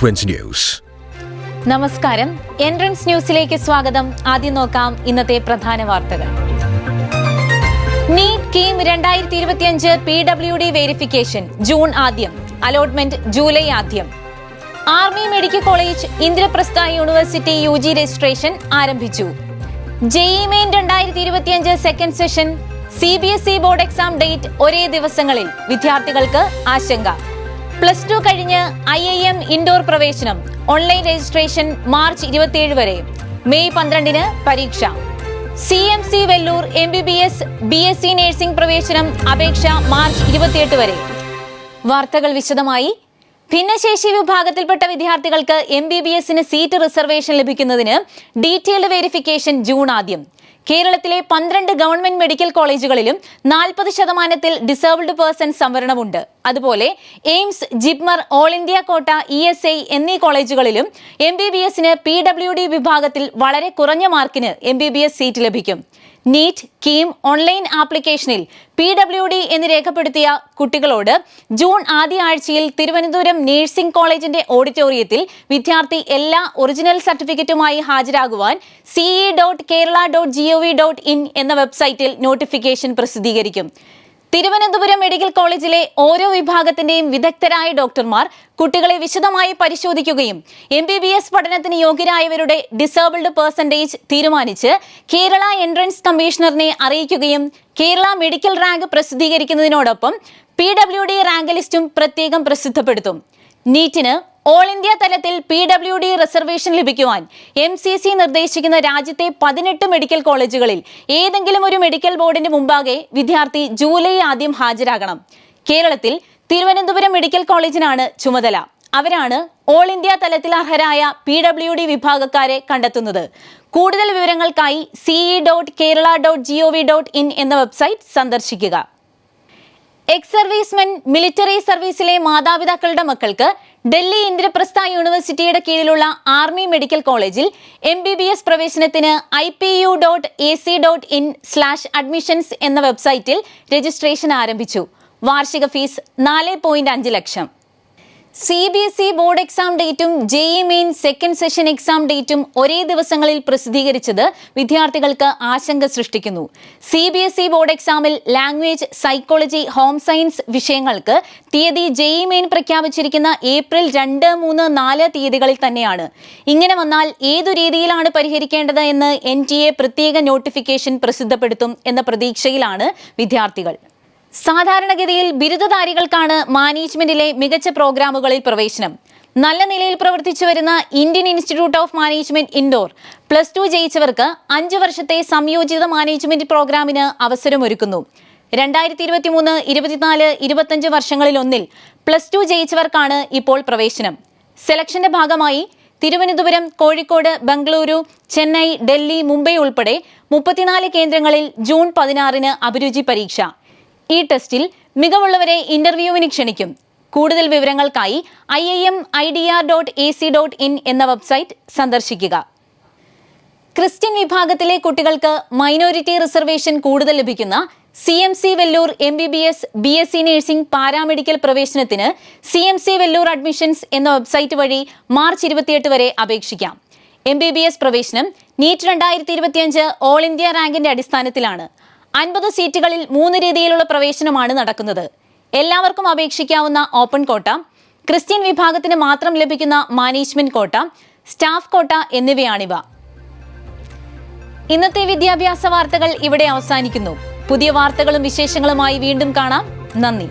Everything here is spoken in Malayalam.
Twins News. നമസ്കാരം, എൻട്രൻസ് ന്യൂസിലേക്ക് സ്വാഗതം. ആദ്യം നോക്കാം ഇന്നത്തെ പ്രധാന വാർത്തകൾ. NEET KEAM 2025 PWD verification June ആദ്യം, അലോട്ട്മെന്റ് ജൂലൈ ആദ്യം. Army medical college Indraprastha university UG registration ആരംഭിച്ചു. JEE main 2025 second session CBSE board exam date ഒരേ ദിവസങ്ങളിൽ, വിദ്യാർത്ഥികൾക്ക് ആശങ്ക. +2 കഴിഞ്ഞ് IIM ഇൻഡോർ പ്രവേശനം, ഓൺലൈൻ രജിസ്ട്രേഷൻ മാർച്ച് 27 വരെ, മെയ് 12 പരീക്ഷ. CMC Vellore MBBS BSc nursing പ്രവേശനം അപേക്ഷ മാർച്ച് 28 വരെ. വാർത്തകൾ വിശദമായി. ഭിന്നശേഷി വിഭാഗത്തിൽപ്പെട്ട വിദ്യാർത്ഥികൾക്ക് MBBSന് സീറ്റ് റിസർവേഷൻ ലഭിക്കുന്നതിന് ഡീറ്റെയിൽഡ് വെരിഫിക്കേഷൻ ജൂൺ ആദ്യം. കേരളത്തിലെ 12 ഗവൺമെന്റ് മെഡിക്കൽ കോളേജുകളിലും 40% ഡിസേബിൾഡ് പേഴ്സൺ സംവരണമുണ്ട്. അതുപോലെ AIIMS, JIPMER, all India quota, ESI എന്നീ കോളേജുകളിലും MBBSന് PWD വിഭാഗത്തിൽ വളരെ കുറഞ്ഞ മാർക്കിന് MBBS സീറ്റ് ലഭിക്കും. നീറ്റ് കീം ഓൺലൈൻ ആപ്ലിക്കേഷനിൽ PWD എന്ന് രേഖപ്പെടുത്തിയ കുട്ടികളോട് ജൂൺ ആദ്യ ആഴ്ചയിൽ തിരുവനന്തപുരം നഴ്സിംഗ് കോളേജിന്റെ ഓഡിറ്റോറിയത്തിൽ വിദ്യാർത്ഥി എല്ലാ ഒറിജിനൽ സർട്ടിഫിക്കറ്റുമായി ഹാജരാകുവാൻ ce.kerala.gov.in എന്ന വെബ്സൈറ്റിൽ നോട്ടിഫിക്കേഷൻ പ്രസിദ്ധീകരിക്കും. തിരുവനന്തപുരം മെഡിക്കൽ കോളേജിലെ ഓരോ വിഭാഗത്തിന്റെയും വിദഗ്ധരായ ഡോക്ടർമാർ കുട്ടികളെ വിശദമായി പരിശോധിക്കുകയും MBBS പഠനത്തിന് യോഗ്യരായവരുടെ ഡിസേബിൾഡ് പെർസെന്റേജ് തീരുമാനിച്ച് കേരള എൻട്രൻസ് കമ്മീഷണറിനെ അറിയിക്കുകയും കേരള മെഡിക്കൽ റാങ്ക് പ്രസിദ്ധീകരിക്കുന്നതിനോടൊപ്പം PWD റാങ്ക് ലിസ്റ്റും പ്രത്യേകം പ്രസിദ്ധപ്പെടുത്തും. നീറ്റിന് ഓൾ ഇന്ത്യ തലത്തിൽ PWD റിസർവേഷൻ ലഭിക്കുവാൻ MCC നിർദ്ദേശിക്കുന്ന രാജ്യത്തെ 18 മെഡിക്കൽ കോളേജുകളിൽ ഏതെങ്കിലും ഒരു മെഡിക്കൽ ബോർഡിന് മുമ്പാകെ വിദ്യാർത്ഥി ജൂലൈ ആദ്യം ഹാജരാകണം. കേരളത്തിൽ തിരുവനന്തപുരം മെഡിക്കൽ കോളേജിനാണ് ചുമതല. അവരാണ് ഓൾ ഇന്ത്യ തലത്തിൽ അർഹരായ PWD വിഭാഗക്കാരെ കണ്ടെത്തുന്നത്. കൂടുതൽ വിവരങ്ങൾക്കായി ce.kerala.gov.in എന്ന വെബ്സൈറ്റ് സന്ദർശിക്കുക. എക്സ് സർവീസ്മെൻ മിലിറ്ററി സർവീസിലെ മാതാപിതാക്കളുടെ മക്കൾക്ക് ഡൽഹി ഇന്ദ്രപ്രസ്ഥ യൂണിവേഴ്സിറ്റിയുടെ കീഴിലുള്ള ആർമി മെഡിക്കൽ കോളേജിൽ MBBS പ്രവേശനത്തിന് ipu.ac.in/admissions എന്ന വെബ്സൈറ്റിൽ രജിസ്ട്രേഷൻ ആരംഭിച്ചു. വാർഷിക ഫീസ് 4.5 ലക്ഷം. CBSE ബോർഡ് എക്സാം ഡേറ്റും JEE main second session exam ഡേറ്റും ഒരേ ദിവസങ്ങളിൽ പ്രസിദ്ധീകരിച്ചത് വിദ്യാർത്ഥികൾക്ക് ആശങ്ക സൃഷ്ടിക്കുന്നു. CBSE ബോർഡ് എക്സാമിൽ ലാംഗ്വേജ്, സൈക്കോളജി, ഹോം സയൻസ് വിഷയങ്ങൾക്ക് തീയതി JEE മെയിൻ പ്രഖ്യാപിച്ചിരിക്കുന്ന ഏപ്രിൽ 2, 3, 4 തീയതികളിൽ തന്നെയാണ്. ഇങ്ങനെ വന്നാൽ ഏതു രീതിയിലാണ് പരിഹരിക്കേണ്ടത് എന്ന് NTA പ്രത്യേക നോട്ടിഫിക്കേഷൻ പ്രസിദ്ധപ്പെടുത്തും എന്ന പ്രതീക്ഷയിലാണ് വിദ്യാർത്ഥികൾ. സാധാരണഗതിയിൽ ബിരുദധാരികൾക്കാണ് മാനേജ്മെന്റിലെ മികച്ച പ്രോഗ്രാമുകളിൽ പ്രവേശനം. നല്ല നിലയിൽ പ്രവർത്തിച്ചു വരുന്ന Indian institute of management Indore +2 ജയിച്ചവർക്ക് 5 വർഷത്തെ സംയോജിത മാനേജ്മെന്റ് പ്രോഗ്രാമിന് അവസരമൊരുക്കുന്നു. 2023, 24, 25 വർഷങ്ങളിലൊന്നിൽ +2 ജയിച്ചവർക്കാണ് ഇപ്പോൾ പ്രവേശനം. സെലക്ഷന്റെ ഭാഗമായി തിരുവനന്തപുരം, കോഴിക്കോട്, ബംഗളൂരു, ചെന്നൈ, ഡൽഹി, മുംബൈ ഉൾപ്പെടെ 34 കേന്ദ്രങ്ങളിൽ ജൂൺ 16 അഭിരുചി പരീക്ഷ. ഈ ടെസ്റ്റിൽ മികവുള്ളവരെ ഇന്റർവ്യൂവിന് ക്ഷണിക്കും. കൂടുതൽ വിവരങ്ങൾക്കായി IIMIDR.ac.in എന്ന വെബ്സൈറ്റ് സന്ദർശിക്കുക. ക്രിസ്ത്യൻ വിഭാഗത്തിലെ കുട്ടികൾക്ക് മൈനോറിറ്റി റിസർവേഷൻ കൂടുതൽ ലഭിക്കുന്ന CMC Vellore MBBS BSc nursing paramedical പ്രവേശനത്തിന് CMC വെല്ലൂർ അഡ്മിഷൻസ് എന്ന വെബ്സൈറ്റ് വഴി മാർച്ച് 28 വരെ അപേക്ഷിക്കാം. MBBS പ്രവേശനം നീറ്റ് 2025 ഓൾ ഇന്ത്യ റാങ്കിന്റെ അടിസ്ഥാനത്തിലാണ്. 50 സീറ്റുകളിൽ 3 രീതിയിലുള്ള പ്രവേശനമാണ് നടക്കുന്നത്. എല്ലാവർക്കും അപേക്ഷിക്കാവുന്ന ഓപ്പൺ കോട്ട, ക്രിസ്ത്യൻ വിഭാഗത്തിന് മാത്രം ലഭിക്കുന്ന മാനേജ്മെന്റ് കോട്ട, സ്റ്റാഫ് കോട്ട എന്നിവയാണിവ. ഇന്നത്തെ വിദ്യാഭ്യാസ വാർത്തകൾ ഇവിടെ അവസാനിക്കുന്നു. പുതിയ വാർത്തകളും വിശേഷങ്ങളുമായി വീണ്ടും കാണാം. നന്ദി.